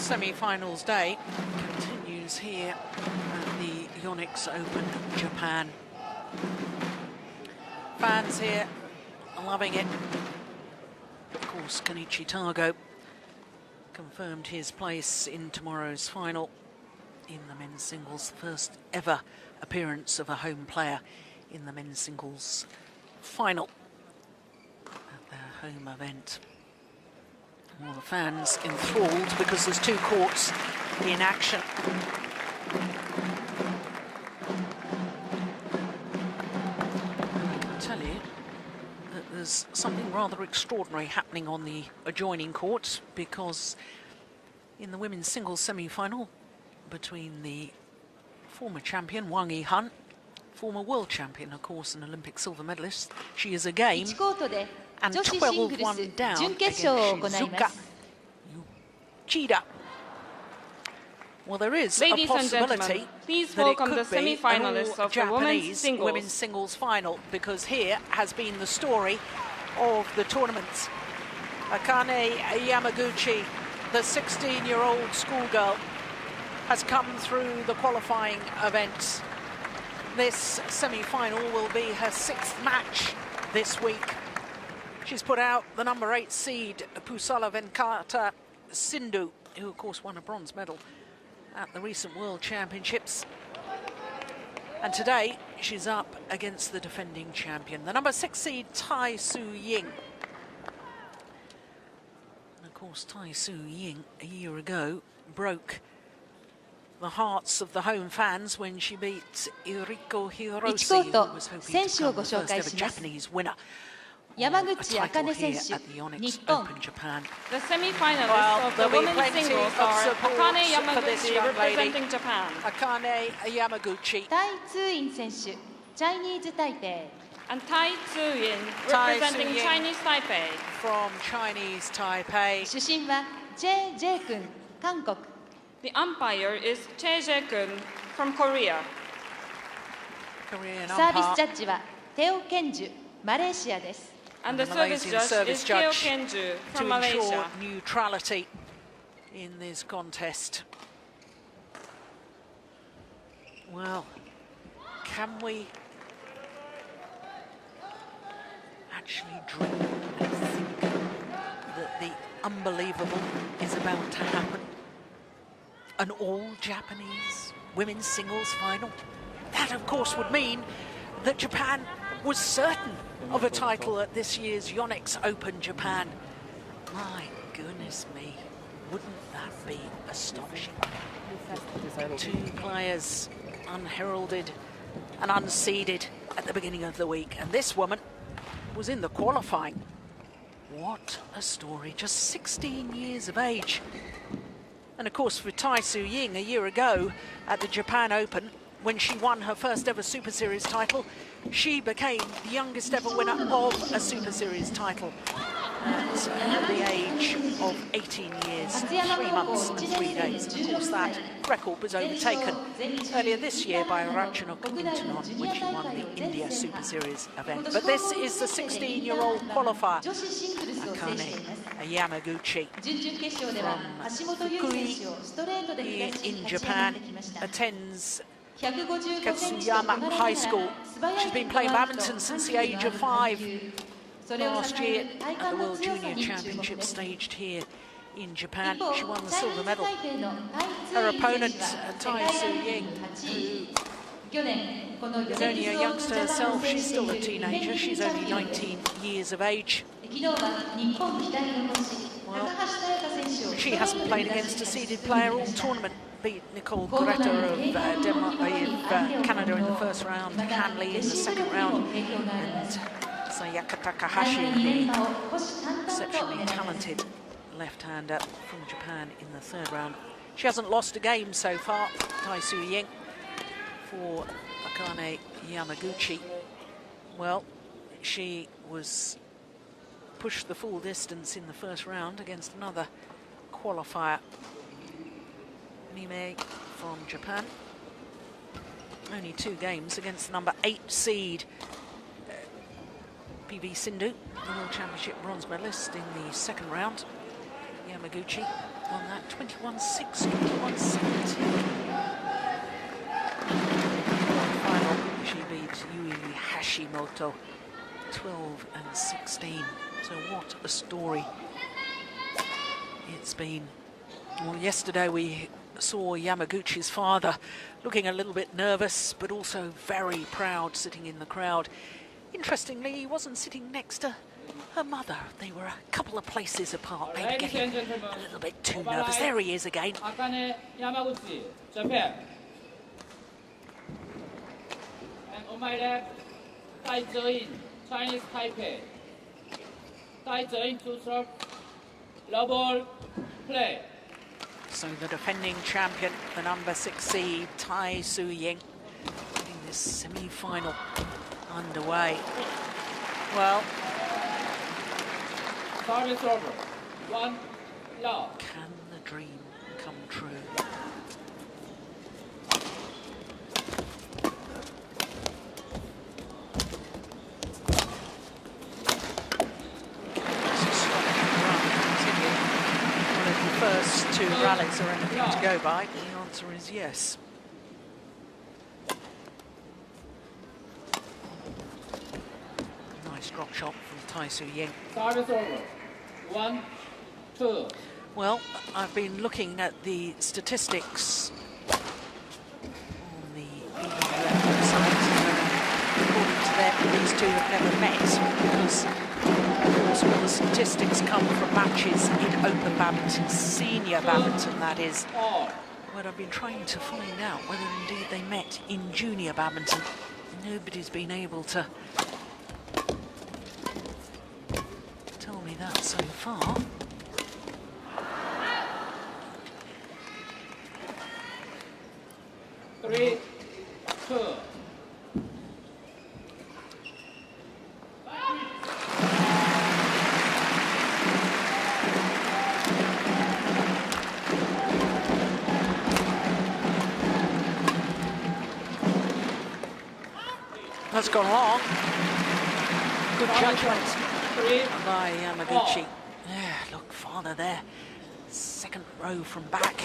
semi-finals day continues here at the Yonex Open, Japan. Fans here are loving it. Of course, Kenichi Tago confirmed his place in tomorrow's final in the men's singles, first ever appearance of a home player in the men's singles final at their home event. All the fans enthralled because there's two courts in action. I can tell you that there's something rather extraordinary happening on the adjoining court, because in the women's singles semi-final between the former champion Wang Yihan, former world champion, of course, an Olympic silver medalist, she is a game and 12-1 down against Shizuka Uchida. Well, there is a possibility that it could be an all-Japanese women's singles final, because here has been the story of the tournament. Akane Yamaguchi, the 16-year-old schoolgirl, has come through the qualifying events. This semi-final will be her 6th match this week. She's put out the number 8 seed, Pusala Venkata Sindhu, who of course won a bronze medal at the recent World Championships. And today she's up against the defending champion, the number 6 seed Tai Su Ying. And of course Tai Su Ying a year ago broke the hearts of the home fans when she beat Iriko Hiroshi, who was hoping to become the first ever Japanese winner. Yamaguchi Akane選at the Yonex Open Japan. The semi-finalists of the women's singles are Akane Yamaguchi representing Japan, Akane Yamaguchi, Tai Tzu-yin 選手 Chinese Taipei, and Tai Tzu-yin representing Chinese Taipei. From Chinese Taipei. 主審は JJ 君 韓国. The umpire is JJ 君 from Korea. Korean サービス umpire. ジャッジはテオ・ケンジュ マレーシアです. And the service judge is Teo Kenju from Malaysia. To ensure neutrality in this contest. Well, can we actually dream and think that the unbelievable is about to happen? An all-Japanese women's singles final? That, of course, would mean that Japan was certain of a title at this year's Yonex Open Japan. My goodness me, wouldn't that be astonishing? Two players unheralded and unseeded at the beginning of the week, and this woman was in the qualifying. What a story, just 16 years of age. And of course for Tai Su Ying a year ago at the Japan Open, when she won her first ever Super Series title, she became the youngest ever winner of a Super Series title at the age of 18 years, 3 months and 3 days. Of course, that record was overtaken earlier this year by Ratchanok Intanon when she won the India Super Series event. But this is the 16-year-old qualifier, Akane Yamaguchi, from Fukui in Japan, attends Katsuyama High School. She's been playing badminton since the age of 5. Last year at the World Junior Championship staged here in Japan, she won the silver medal. Her opponent, Tai Su Ying, who is only a youngster herself, she's still a teenager, she's only 19 years of age. Well, she hasn't played against a seeded player all tournament. Beat Nicole Greta of Canada in the first round, Hanley in the second round, and Sayaka Takahashi, the exceptionally talented left-hander from Japan, in the third round. She hasn't lost a game so far, Tai Su Ying. For Akane Yamaguchi, well, she was pushed the full distance in the first round against another qualifier, Mime from Japan. Only 2 games against the number 8 seed PV Sindhu, the World Championship bronze medalist, in the second round. Yamaguchi on that 21-6, 21-17. Final, she beat Yui Hashimoto 12-16. So what a story it's been. Well, yesterday we saw Yamaguchi's father looking a little bit nervous, but also very proud, sitting in the crowd. Interestingly, he wasn't sitting next to her mother. They were a couple of places apart, maybe getting a little bit too nervous. There he is again. Akane, Yamaguchi, Japan. And on my left, Tai Zhe-in, Chinese Taipei. Tai Zhe-in to serve. Love ball, play. So the defending champion, the number 6 seed, Tai Su-Ying, getting this semi-final underway. Well, service over. 1 love. can the dream come true? First 2 rallies are anything to go by? The answer is yes. Nice drop shot from Tai Su-Ying. Service over. 1, 2. Well, I've been looking at the statistics on the EWF website. According to them, these two have never met because, of course, all the statistics come from matches in open badminton, senior badminton, that is. But I've been trying to find out whether indeed they met in junior badminton. Nobody's been able to tell me that so far. Three, 2. That's gone long. Good judgment by Yamaguchi. Yeah, look, farther there. Second row from back.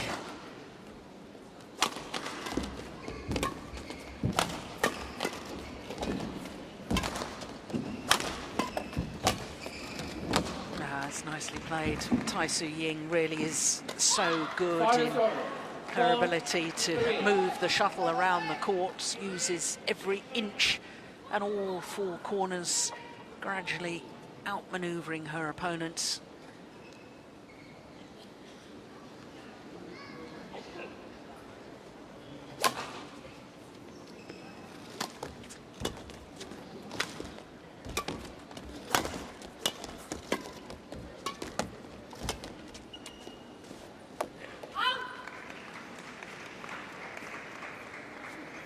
It's nicely played. Tai Su-Ying really is so good in her ability to move the shuttle around the court, uses every inch and all 4 corners, gradually outmaneuvering her opponents.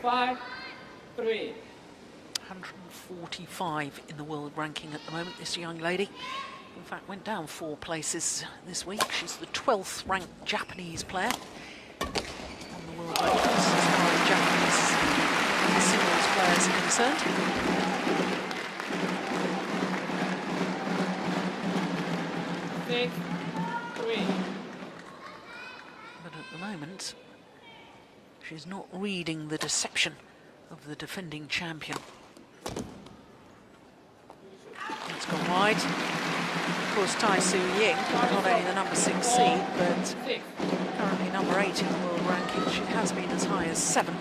Five, 3. 145 in the world ranking at the moment, this young lady. In fact, went down 4 places this week. She's the 12th ranked Japanese player on the world rankings as far as Japanese singles players are concerned. Six, 3. But at the moment, she's not reading the deception of the defending champion. That's gone wide. Of course, Tai Su-Ying, not only the number 6 seed, but currently number 8 in the world ranking. She has been as high as 7.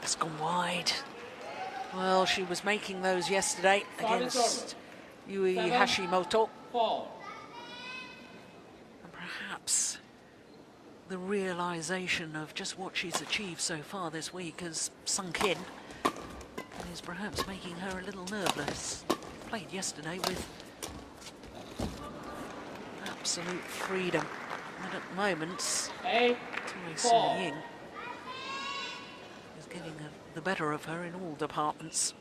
That's gone wide. Well, she was making those yesterday against Yui Hashimoto. 4. And perhaps the realisation of just what she's achieved so far this week has sunk in and is perhaps making her a little nervous. Played yesterday with absolute freedom. And at the moment, 8, Tai 4. Su-Ying is getting the better of her in all departments.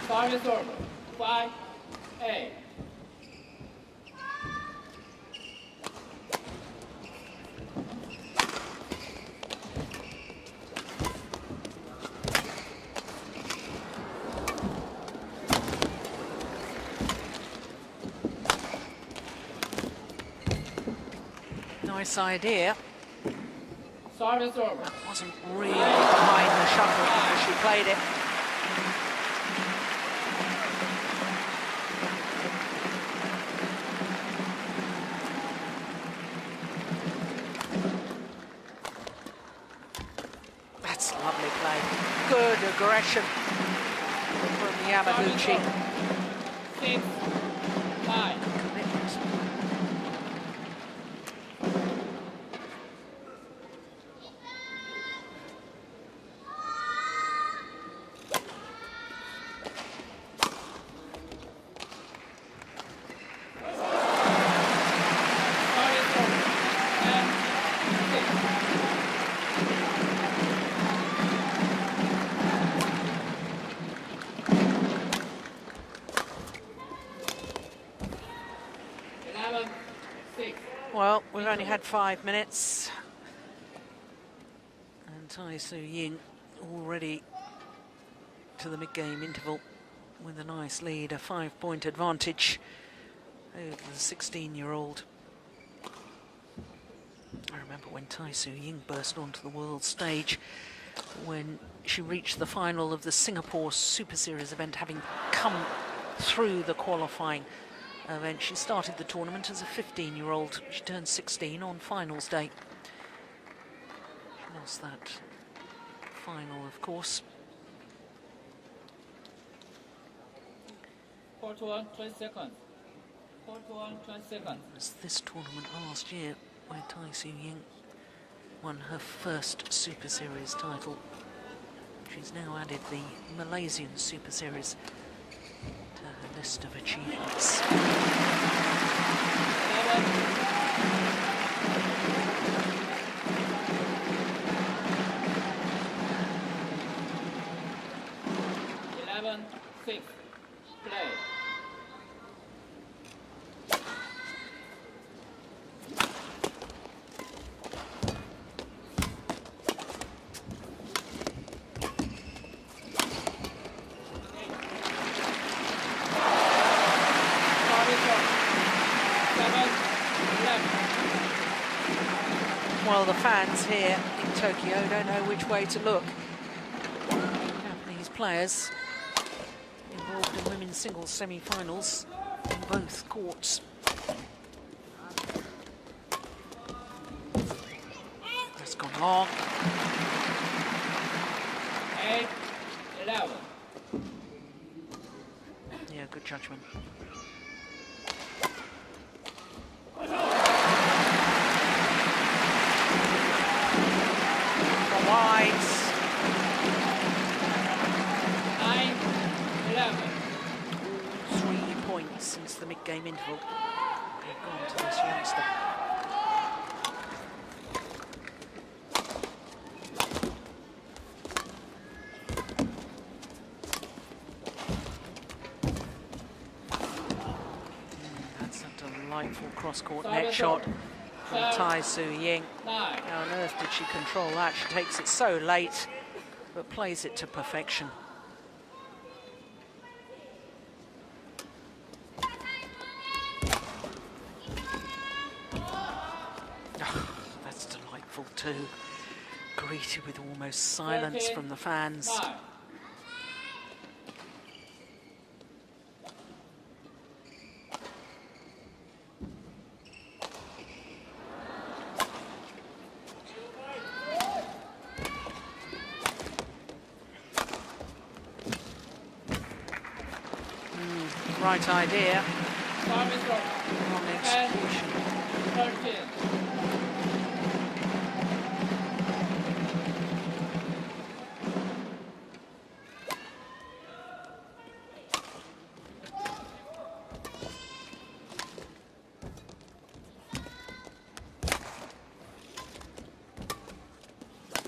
Service over. 5, 8. Nice idea. Service over. That wasn't really behind the shuttle as she played it. That's lovely play. Good aggression from Yamaguchi. 6, 9. Commitment. Service over. And 11, 6. Well, we've only had 5 minutes. And Ying already to the mid-game interval with a nice lead, a 5-point advantage over the 16-year-old. I remember when Ying burst onto the world stage when she reached the final of the Singapore Super Series event, having come through the qualifying event. She started the tournament as a 15-year-old. She turned 16 on finals day. She lost that final, of course. Court 1, 20 seconds. Court 1, 20 seconds. It was this tournament last year where Ying won her first Super Series title. She's now added the Malaysian Super Series to her list of achievements. 11, 6. Play. Well, the fans here in Tokyo don't know which way to look. Japanese players involved in women's singles semi-finals in both courts. That's gone long. 8, 11. Yeah, good judgment. Wide. 9, 11. 3 points since the mid-game interval have gone to this youngster. That's a delightful cross-court net shot from Ying. How on earth did she control that? She takes it so late, but plays it to perfection. Oh, that's delightful too. Greeted with almost silence from the fans. 5. Right idea. Service over. Wrong execution. 13.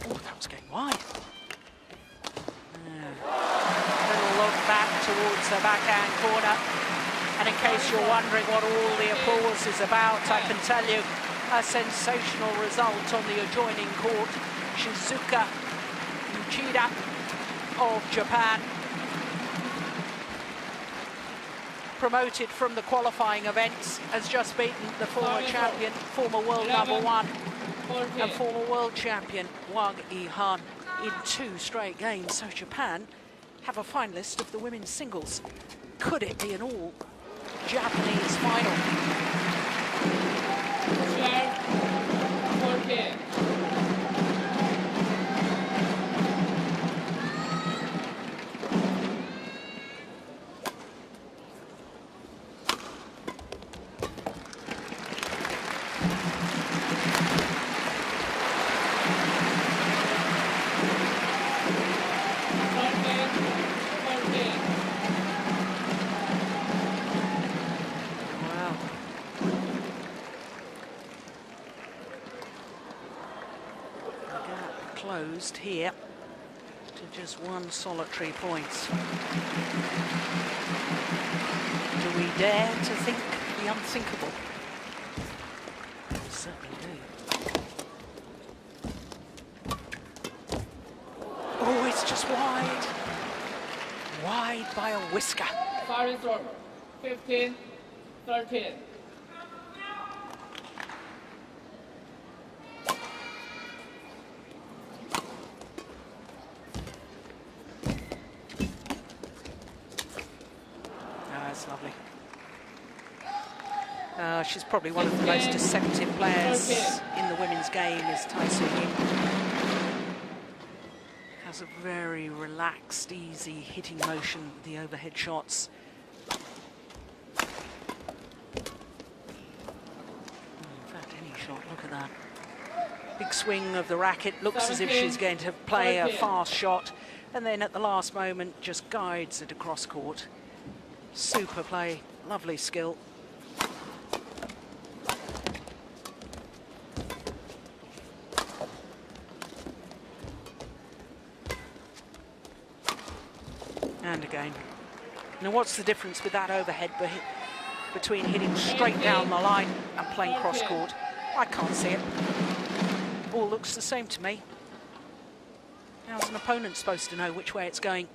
Oh, that was going wide. Little look back towards the backhand corner. And in case you're wondering what all the applause is about, I can tell you a sensational result on the adjoining court. Shizuka Uchida of Japan promoted from the qualifying events, has just beaten the former champion, former world number 1, and former world champion Wang Yihan in 2 straight games. So Japan have a finalist of the women's singles. Could it be an all Japanese final? Closed here to just 1 solitary point. Do we dare to think the unthinkable? We certainly do. Oh, it's just wide. Wide by a whisker. Foul is over. 15-13. Lovely. She's probably one of the most deceptive players in the women's game, is Ying. Has a very relaxed, easy hitting motion with the overhead shots. In fact, any shot, look at that. Big swing of the racket, looks as if she's going to play a fast shot, and then at the last moment just guides it across court. Super play, lovely skill. And again. Now what's the difference with that overhead between hitting straight down the line and playing cross court? I can't see it. All looks the same to me. How's an opponent supposed to know which way it's going?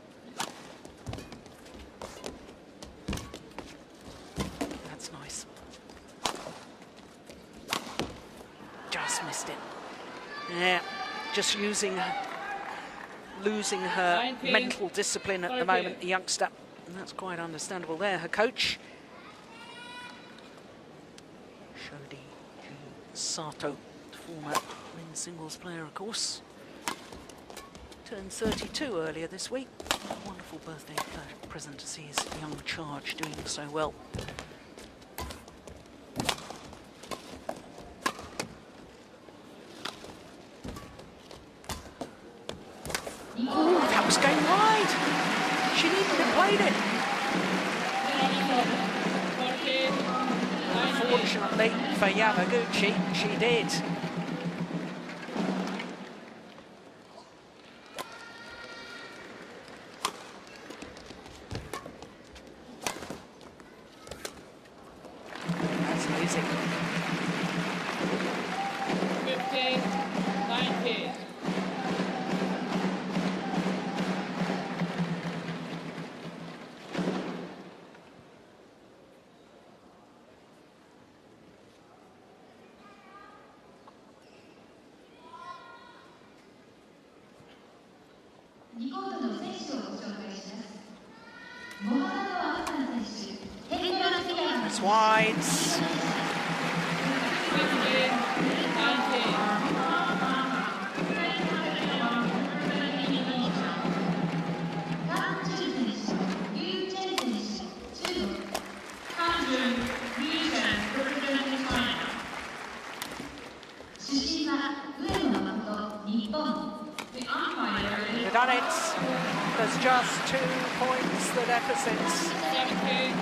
Missed it. Yeah, just losing her mental discipline at the moment, the youngster. And that's quite understandable there. Her coach, Shodi Sato, former men's singles player, of course. Turned 32 earlier this week. A wonderful birthday present to see his young charge doing so well. Oh, that was going wide. She needn't have played it. Unfortunately for Yamaguchi, she did. That's amazing. 15-19. It's wide. 15-19. They've done it. There's just 2 points the deficit. 17-19.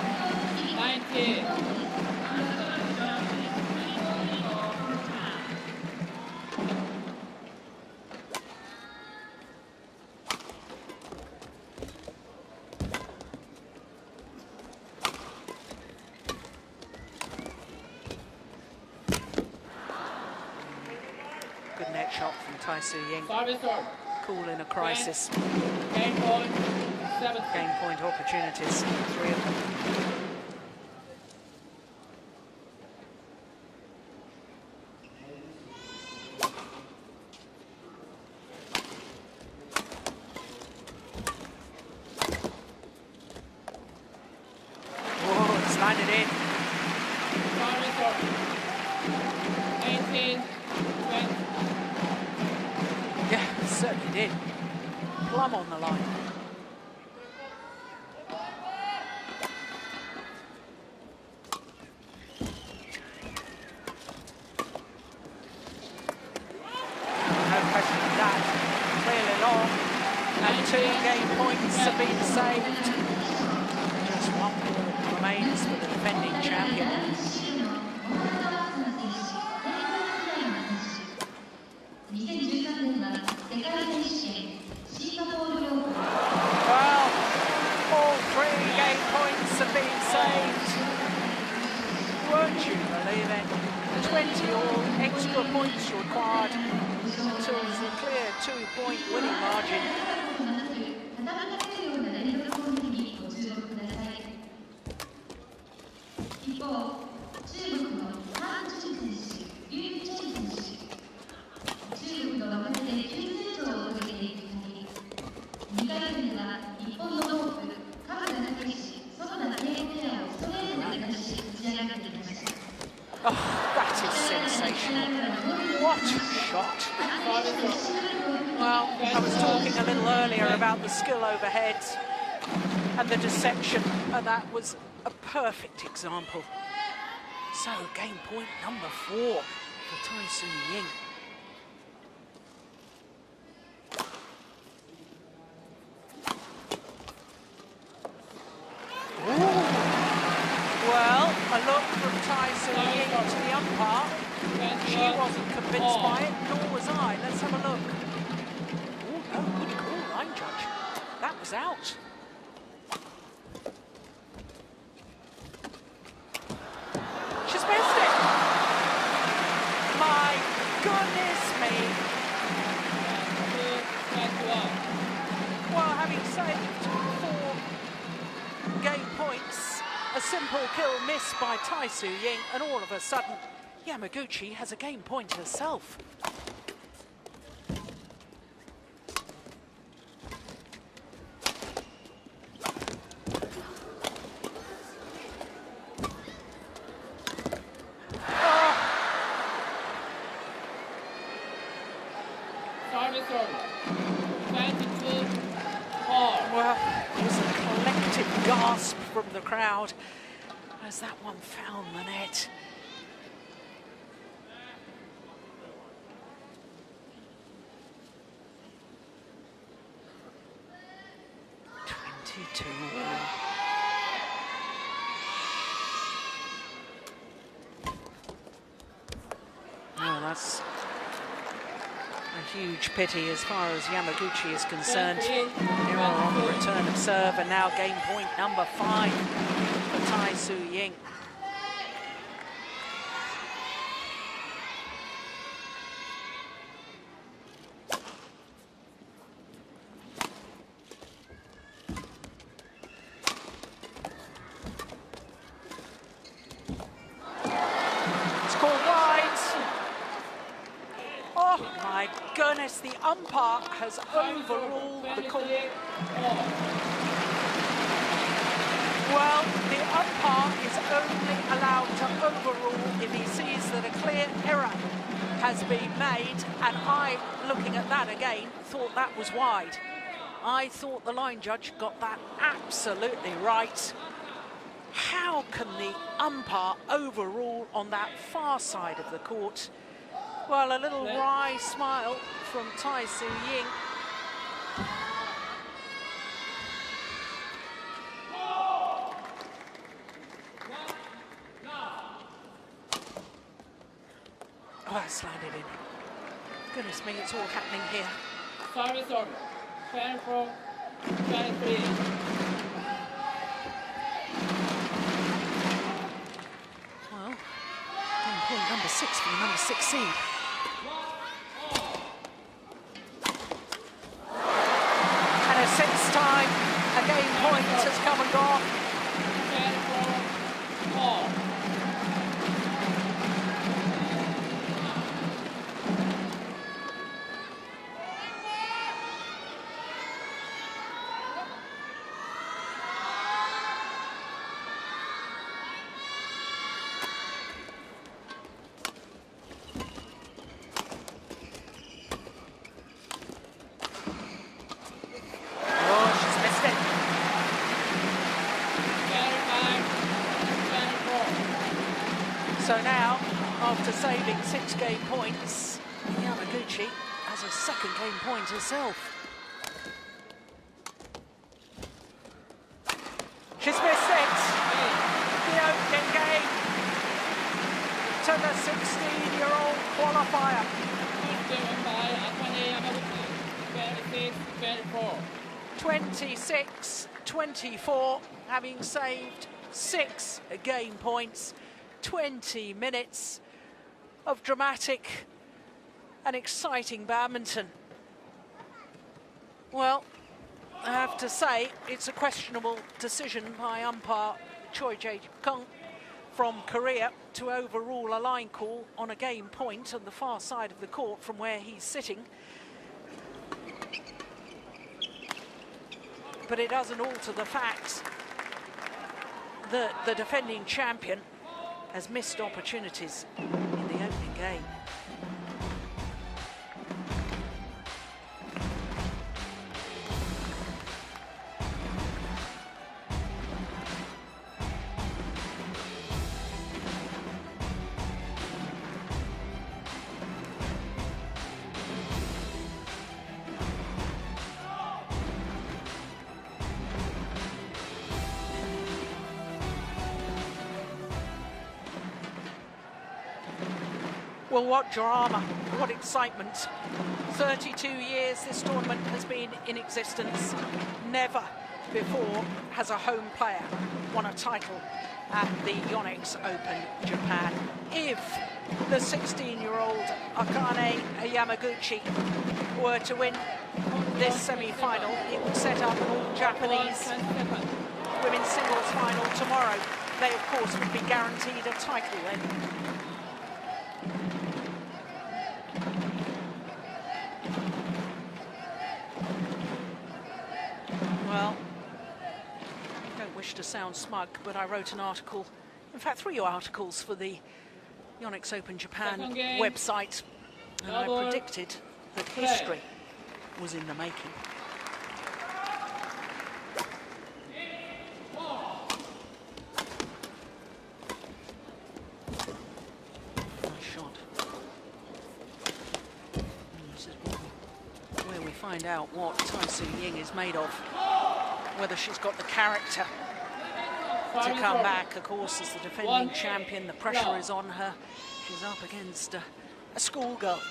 Good net shot from Ying. Cool in a crisis. Game point, 7. Game point opportunities, 3 of them. No questioning that. Clearly long. And 2 game points have been saved. Just 1 ball remains for the defending champion. Well, all 3 game points have been saved. Won't you believe it? 20 all, extra points required until there's a clear 2-point winning margin. Oh, that is sensational. What a shot. Well, I was talking a little earlier about the skill overheads and the deception, and that was a perfect example. So, game point number 4 for Tai-Tzu Ying. Well, a look from Tai-Tzu Ying to the umpire. She wasn't convinced by it, nor was I. Let's have a look. Oh, no, good call, line judge. That was out. She's missed it. My goodness me. Well, having saved 4 game points, a simple kill missed by Tai-Tzu Ying, and all of a sudden, Yamaguchi has a game point herself. Well, there was a collective gasp from the crowd as that one found the net. No, that's a huge pity as far as Yamaguchi is concerned. Here on the return of serve, and now game point number 5 for Tai-Tzu Ying. Goodness, the umpire has overruled the call. Well, the umpire is only allowed to overrule if he sees that a clear error has been made, and I, looking at that again, thought that was wide. I thought the line judge got that absolutely right. How can the umpire overrule on that far side of the court? Well, a little wry smile from Tai-Tzu Ying. Oh, that's landed in. Goodness me, it's all happening here. Service on. Fan from fan 3. Well, game point number 6 for the number 6 seed. Since time, a game point has come and gone. So now, after saving 6 game points, Yamaguchi has a 2nd game point herself. She's missed it! The opening game to the 16-year-old qualifier. Good game by Akane Yamaguchi, 26-24. 26-24, having saved 6 game points, 20 minutes of dramatic and exciting badminton. Well, I have to say, it's a questionable decision by umpire Choi Jae-kung from Korea to overrule a line call on a game point on the far side of the court from where he's sitting. But it doesn't alter the fact that the defending champion has missed opportunities in the opening game. Well, what drama, what excitement. 32 years this tournament has been in existence. Never before has a home player won a title at the Yonex Open Japan. If the 16-year-old Akane Yamaguchi were to win this semi-final, it would set up an all-Japanese women's singles final tomorrow. They, of course, would be guaranteed a title then. Well, I don't wish to sound smug, but I wrote an article, in fact 3 articles for the Yonex Open Japan website, and I predicted that history was in the making. Nice shot. This is where we find out what Ying is made of. Whether she's got the character to come back. Of course, as the defending champion, the pressure is on her. She's up against a schoolgirl.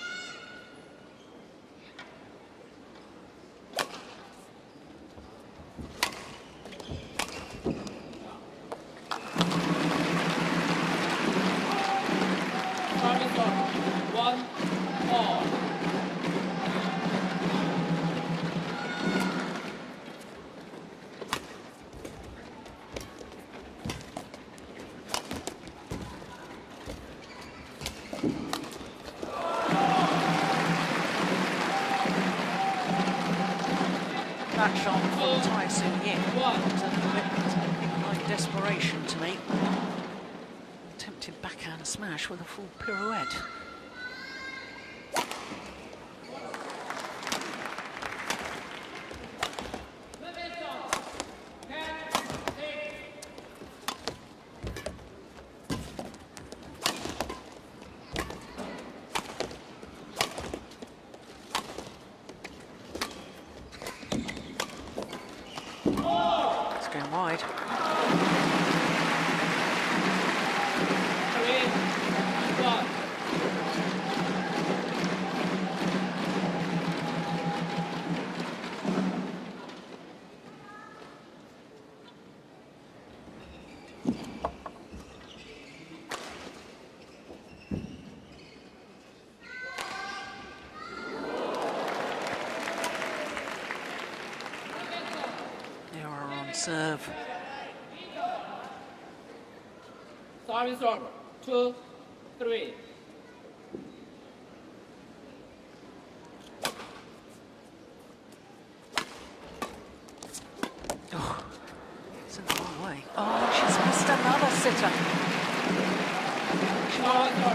That shot from Ying was a little bit like desperation to me. Attempted backhand smash with a full pirouette. Going wide. 3-1. Serve. Service over. 2-3. Oh, it's in the wrong way. Oh, she's missed another sitter. She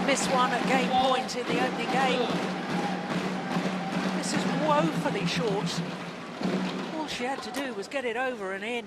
missed one at game point in the opening game. This is woefully short. All she had to do was get it over and in.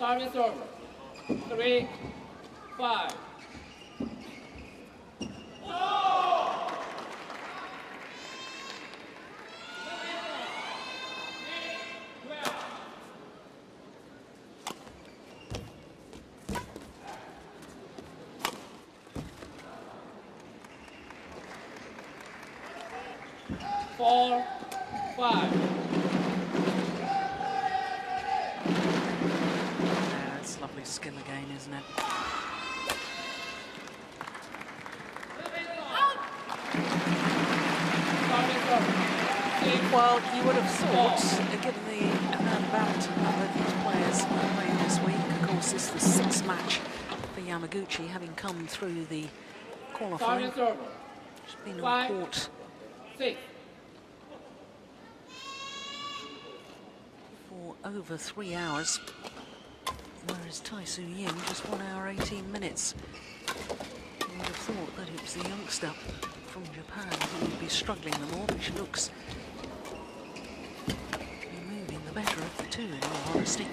Service over. 3, 5. Four, 5. It's lovely skill again, isn't it? Well, you would have thought, given the amount of number these players played this week, of course, this is the sixth match for Yamaguchi, having come through the qualifying. She's been on court 6. for over 3 hours, whereas Ying just 1 hour 18 minutes. You would have thought that it was the youngster from Japan who would be struggling the more, but she looks to be moving the better of the two, in all honesty.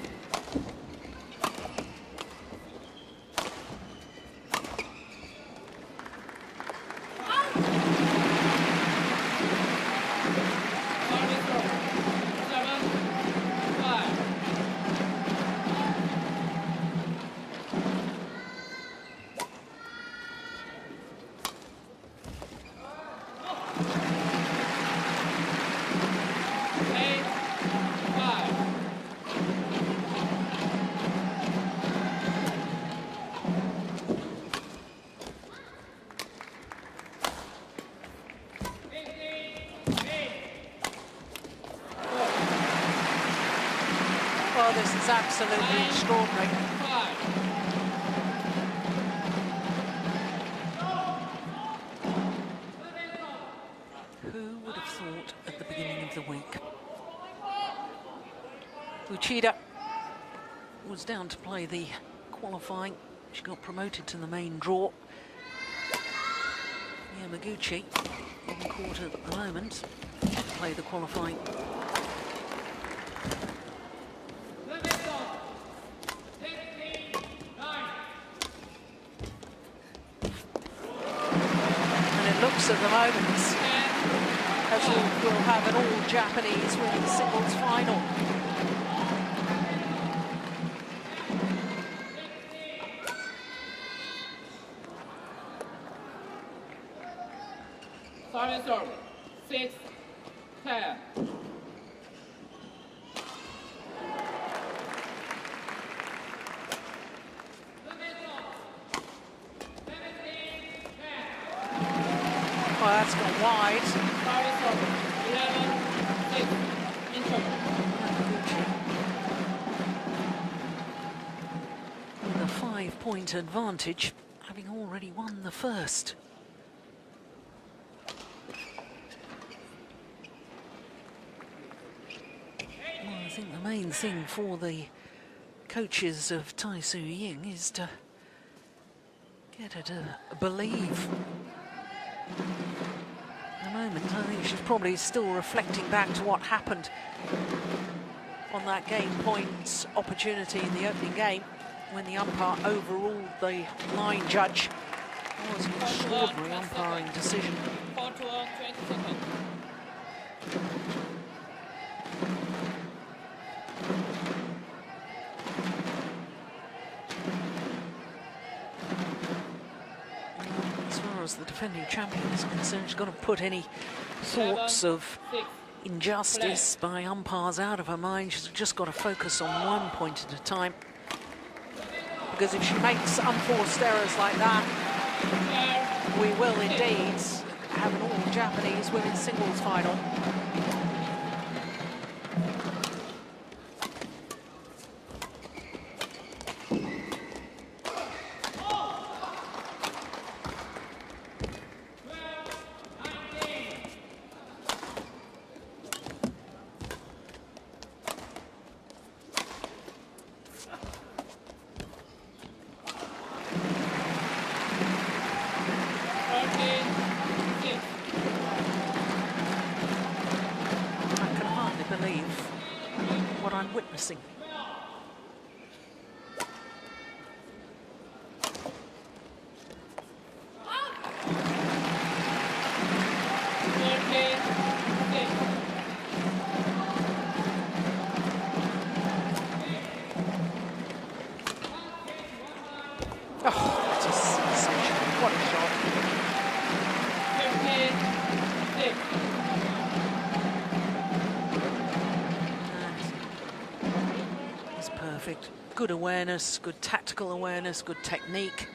Well, this is absolutely extraordinary. Who would have thought at the beginning of the week? Uchida was down to play the qualifying. She got promoted to the main draw. Yamaguchi on court at the moment to play the qualifying. At the moment, as we'll have an all-Japanese women's singles final. Service over. 6, 10. Well, that's gone wide. Service over. 11, 6. In trouble. With a 5-point advantage, having already won the first. Well, I think the main thing for the coaches of Ying is to get her to believe. At the moment, I think she's probably still reflecting back to what happened on that game point opportunity in the opening game when the umpire overruled the line judge. It was an extraordinary umpiring decision. 4 to 1, 20 seconds. As the defending champion is concerned, she's got to put any thoughts of injustice by umpires out of her mind. She's just got to focus on one point at a time. Because if she makes unforced errors like that, we will indeed have an all-Japanese women's singles final. That's perfect. Good awareness, good tactical awareness, good technique.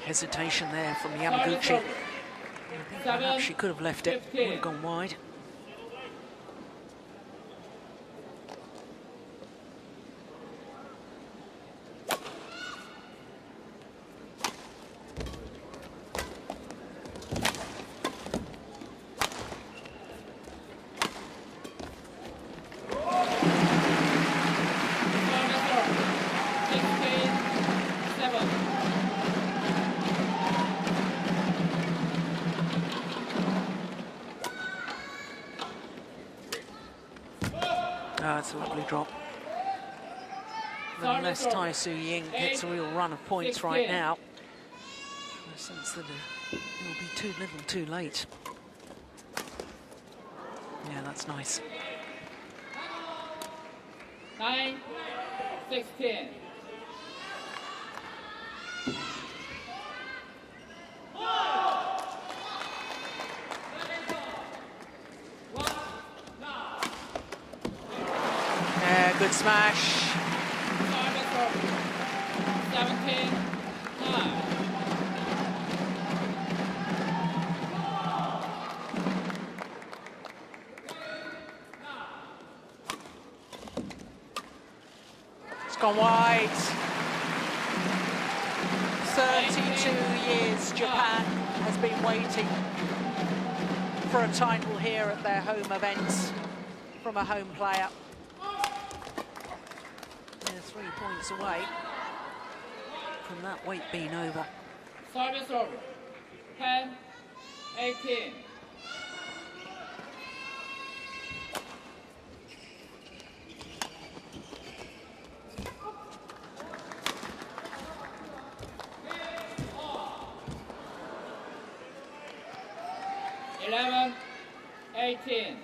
Hesitation there from Yamaguchi. I think perhaps she could have left it, would have gone wide. That's a lovely drop. Unless Ying gets a real run of points right now, I sense that it'll be too little too late. Yeah, that's nice. 9-16. Good smash. 17-9. It's gone wide. 32 years Japan has been waiting for a title here at their home events from a home player. 3 points away from that weight being over. Service over. 10-18. Eleven, 18.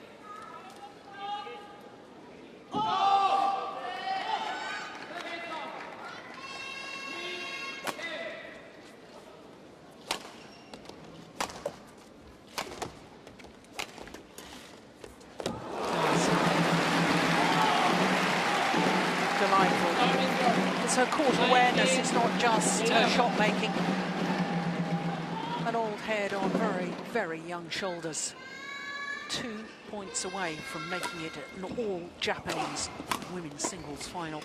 It's her court awareness, it's not just her shot making. An old head on very, very young shoulders. 2 points away from making it an all-Japanese women's singles final.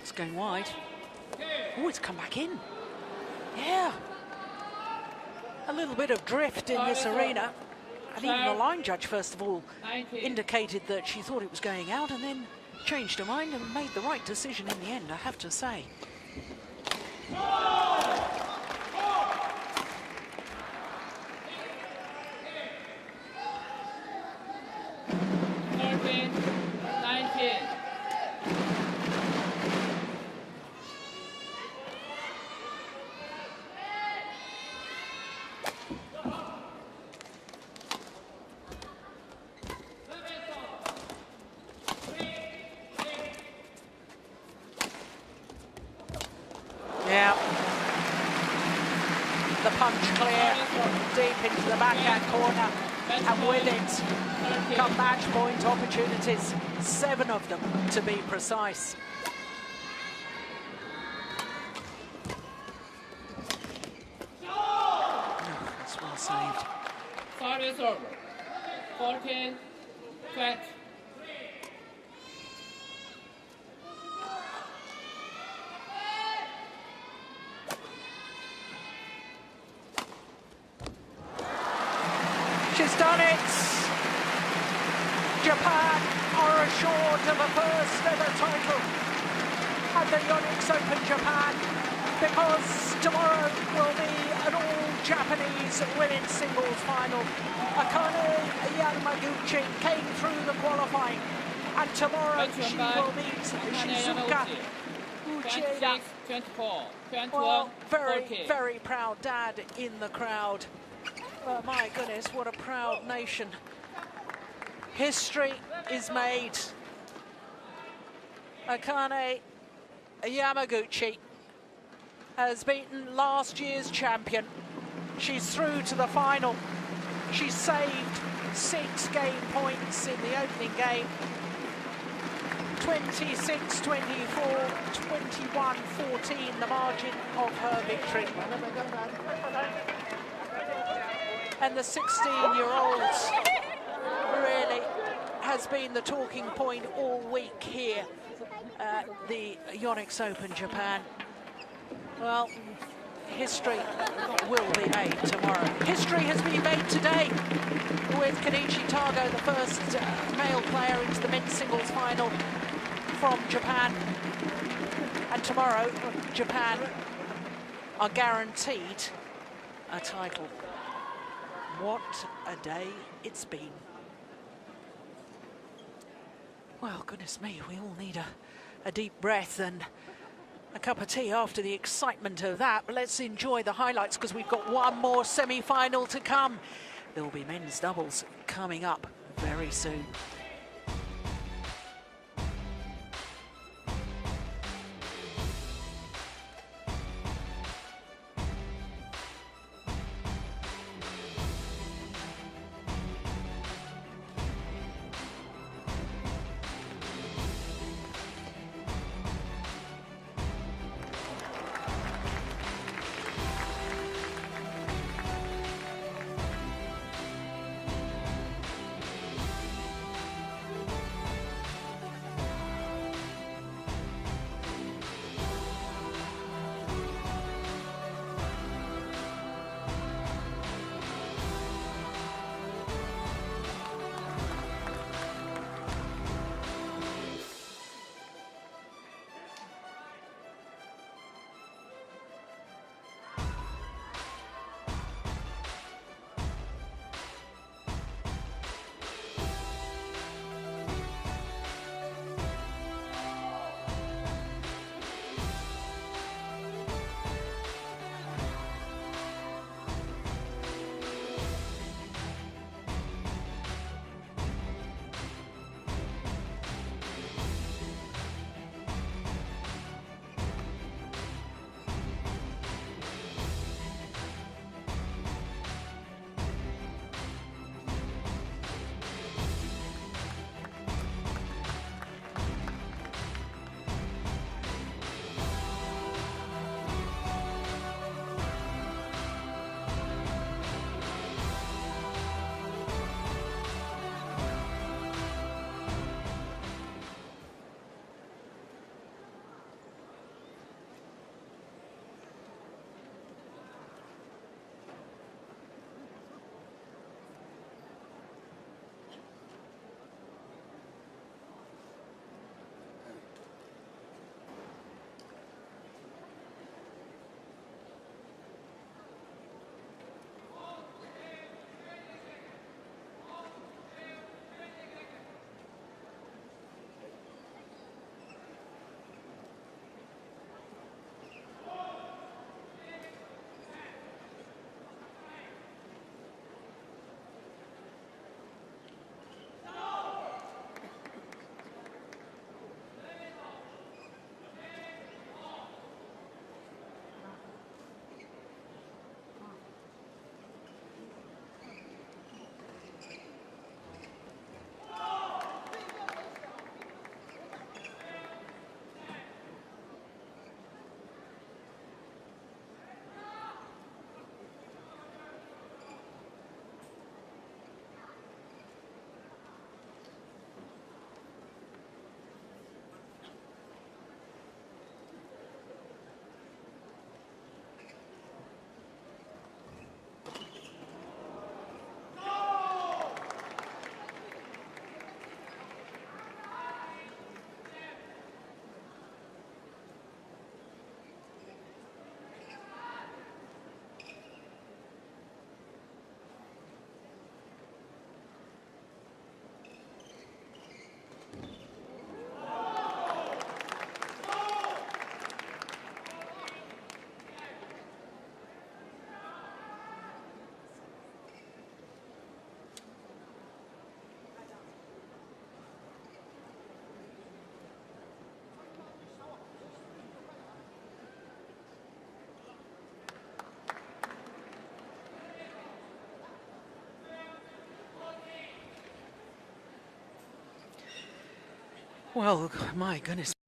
It's going wide. Oh, it's come back in. Yeah. A little bit of drift in this arena. And even the line judge, first of all, indicated that she thought it was going out and then changed her mind and made the right decision in the end, I have to say. 13-19. Yeah. The punch clear, deep into the backhand corner, and with it come match point opportunities, 7 of them to be precise. Oh, that's well saved. Service over. 14-20. She's done it! Japan are assured of a first ever title at the Yonex Open Japan, because tomorrow will be an all-Japanese women's singles final. Akane Yamaguchi came through the qualifying, and tomorrow she will meet Shizuka Uchida. 26-24. 21-14. Well, very, very proud dad in the crowd. Oh my goodness, what a proud nation History is made. Akane Yamaguchi has beaten last year's champion. She's through to the final. She saved 6 game points in the opening game. 26-24, 21-14, the margin of her victory. And the 16-year-old really has been the talking point all week here at the Yonex Open Japan. Well, history will be made tomorrow. History has been made today with Kenichi Tago, the first male player into the men's singles final from Japan. And tomorrow, Japan are guaranteed a title. What a day it's been. Well, goodness me, we all need a deep breath and a cup of tea after the excitement of that. But let's enjoy the highlights because we've got one more semi-final to come. There will be men's doubles coming up very soon. Well, my goodness.